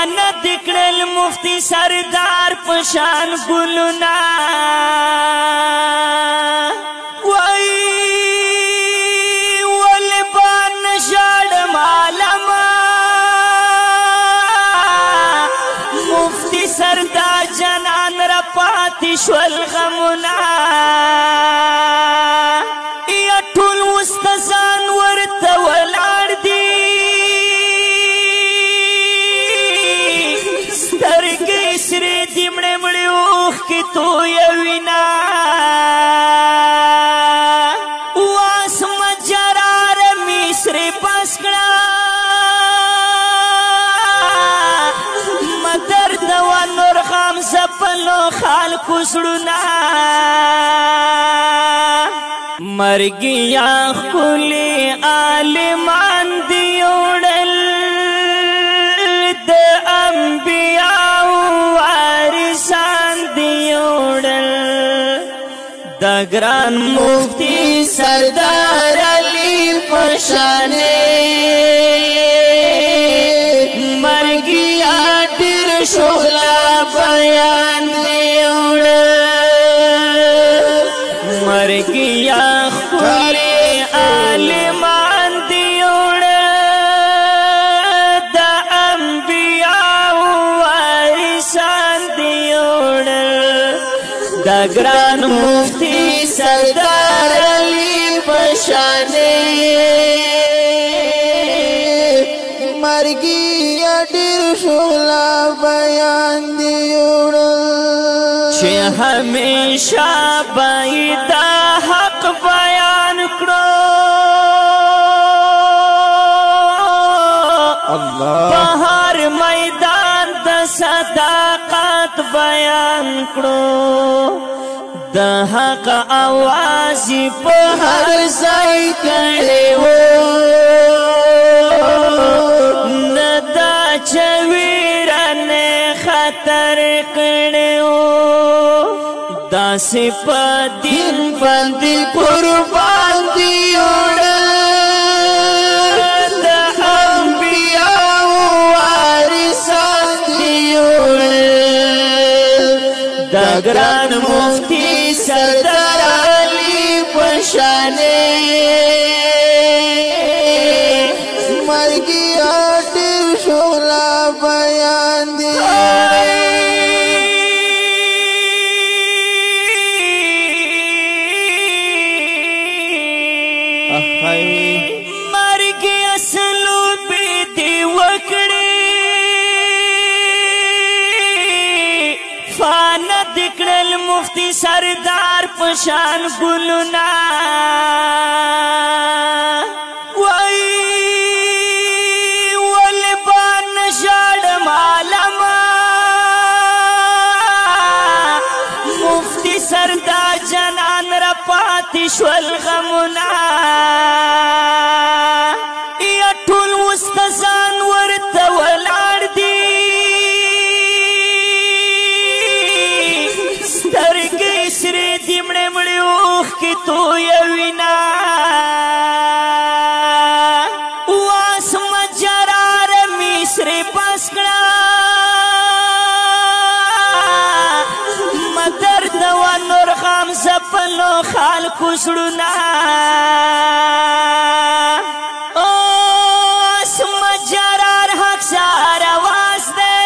فانا دکڑل مفتی سردار پشان گلنا وای ولبان شاڑ مالما مفتی سردار جنان رپاتی شول غمنا یا ټول مستزان ورته ولاړ دي سترګې سرې دي مړې مړې اوښکې تویه وینا واسمه جراره مې سرې پاس کړه مدرد و نور غم زپلو خلکو زړونه مرګیا ښکلي عالمان دي وړل د انبیاو وارثان دي وړل د ګران مفتی سردار علي پشانې مرګیا ډېر شغله بیان دي وړل مرګیا ښکلي عالمان دي وړل د انبیاو وارثان دي وړل د ګران مفتی سردار علي پشانې مرګیا ډېر شغله بیان دي وړل چې همیشه به دا حق بیان کړو په هر میدان د صداقت بیان کړو د حق اواز په هر ځای کړی وو نه دا چې ویرانې خطر کړی وو داسې په دین باندې قربان دي وړل د انبیاو وارثان دي وړل د ګران مفتی سردار علي پشانې مرګیا ډېر شغله بیان دي مرګ اصلو بې دې وکړې فانه دې کړل مفتی سردار پشان ګلونه وای ولبان شاړ مالما مفتی سردار جنان رپاتی شول غمنا یا ټول مستزان ورته ولاړ دي سترګې سرې دي مړې مړې اوښکې تویه وینا واسمه جراره مې سرې پاس کړه مدرد و نور غم زپلو خلکو زړونه اسمه جرار حق سار آواز دی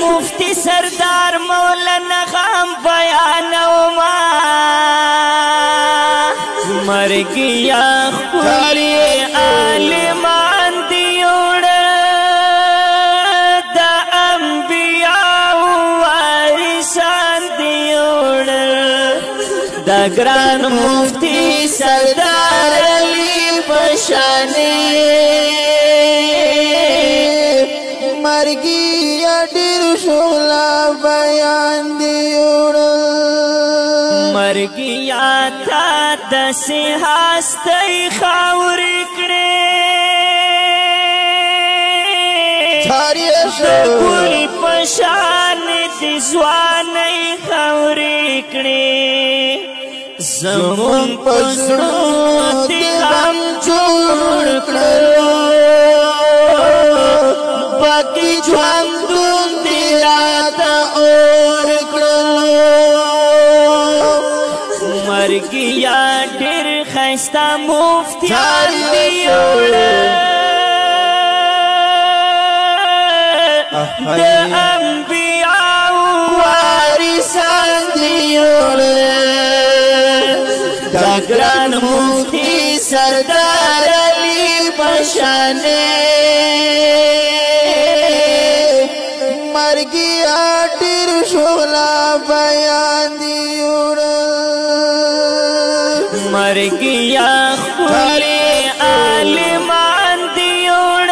مفتی سردار مولانا غم بیانوما مرګیا ښکلي عالمان دي وړل د انبیاو وارثان دي وړل د ګران مفتی سردار علي پشانې مرګیا ډېر شغله بیان دي وړل مرګیا تا داسې هستۍ خاورې کړې د ګل په شان دې ځوانۍ خاورې کړې زمون په زړونو دې غم جوړ کړلو ستا مفتیان دیوڑ د انبیاء وارثان دیوڑ دا ګران مفتی سردار علی بشانه مرګي اټیر شولا بیان دیوړ مرګي خپل عالمان دیوړ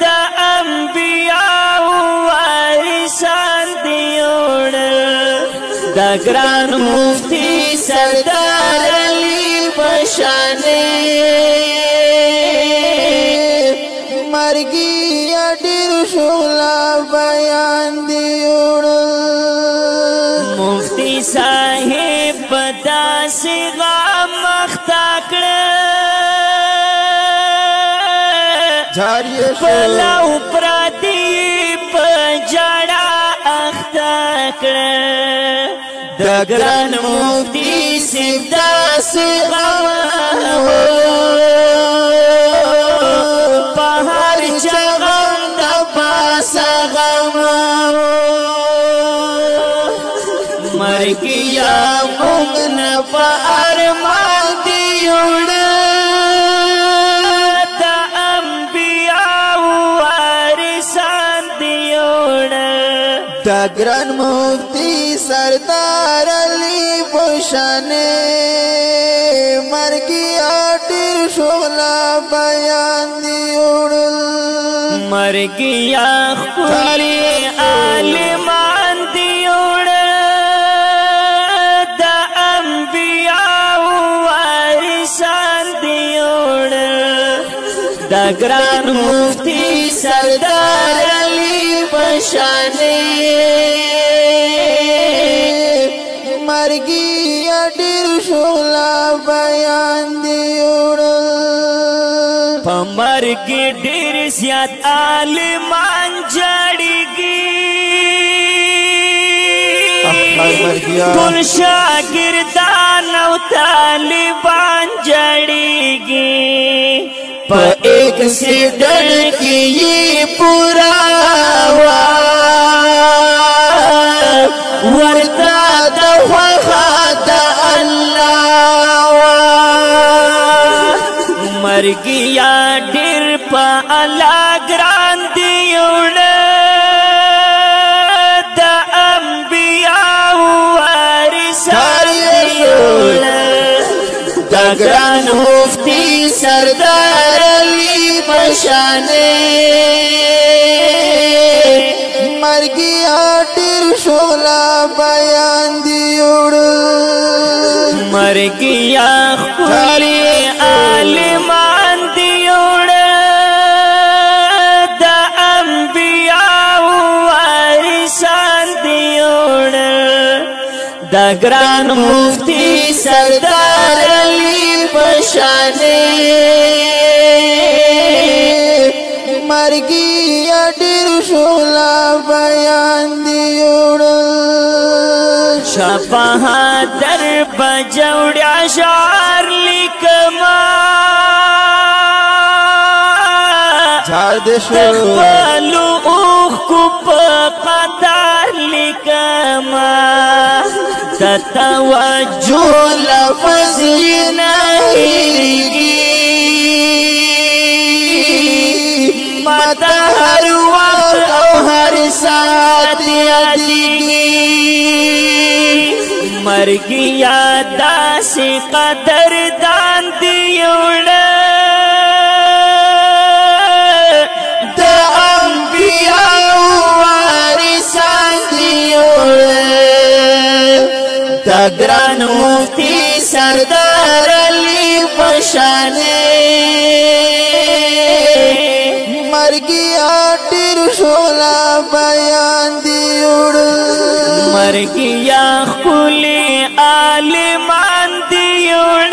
د انبیاء وارثان دیوړ د ګران مفتی سردار علی بشانه مرګي اټیر شولا بیان دیوړ مفتی صاحب داسې غم مخته کړه پلاو پراتی په جړه اخته کړه د ګران مفتی صاحب داسې غم په هر چا غم د پاسه غم مرګیا موږ نه په ارمان دیوړ د انبیاء وارثان دیوړ د ګران مفتی سردار علی بشانه مرګي اټیر شولا بیان دیوړ مرګیا خپل عالمان دیوړ د ګران مفتی سردار علی بشانه مرګي اټیر شولا بیان دیوړ په مرګ ډیر زیات عالمان جړیږي ټول شاګردان او طالبان جړیږي په ایک سیډن کې یې پورا ورته د خوښه د الله مرګیا ډېر په الله ګران دیوړ د انبیاء وارثان دیوړ د ګران مفتی سردار علی بشانه مرګي اټیر شولا بیان دیوړ مرګیا خپل عالمان دیوړ د انبیاء وارثان دیوړ د ګران مفتی سردار علی بشانه مرګي اټیر شولا بیان دیوړ شفاعت در بجوړ اشعار لیکما چار دې شو خپلو اوخ کو په قطار لیکما د توجه لفظ نه هېرېږي ماته هر وخت او هر ساعت یادېږي مرګیا داسې قدردان دیوړ د انبیاء وارثان دیوړ د ګران مفتی سردار علی بشانه مرګي اټیر شولا بیان دیوړ مرګیا خپل عالمان دیوړ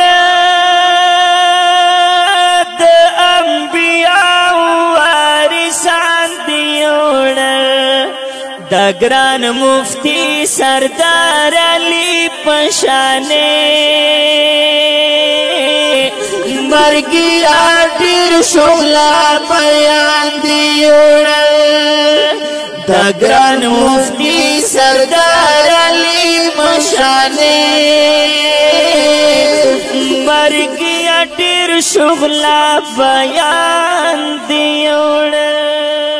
د انبیاء وارثان دیوړ د ګران مفتی سردار علی بشانه مرګیا ډېر شغلا بیان دی وړل د ګران مفتی سردار علي مشانې مرګیا ډېر شغلا بیان دی وړل